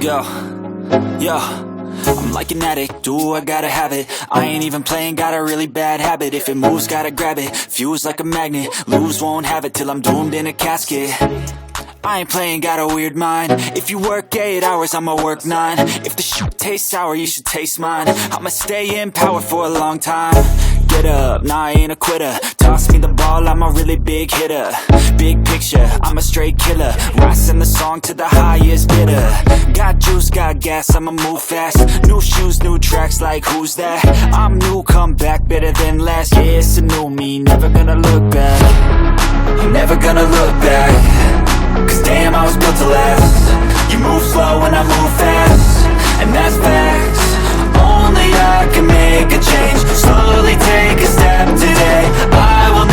Let's go. Yo, I'm like an addict, do I gotta have it. I ain't even playing, got a really bad habit. If it moves, gotta grab it, fuse like a magnet. Lose, won't have it till I'm doomed in a casket. I ain't playing, got a weird mind. If you work 8 hours, I'ma work 9. If the shit tastes sour, you should taste mine. I'ma stay in power for a long time. Get up, nah, I ain't a quitter. Toss me the ball, I'm a really big hitter. Big picture, I'm a straight killer. Rising the song to the highest bidder. Got juice, got gas, I'ma move fast. New shoes, new tracks, like who's that? I'm new, come back, better than last. Yeah, it's a new me, never gonna look back. I'm never gonna look back. Cause damn, I was built to last. You move slow and I move fast, and that's facts. Only I can make a change. Slowly take a step today. I will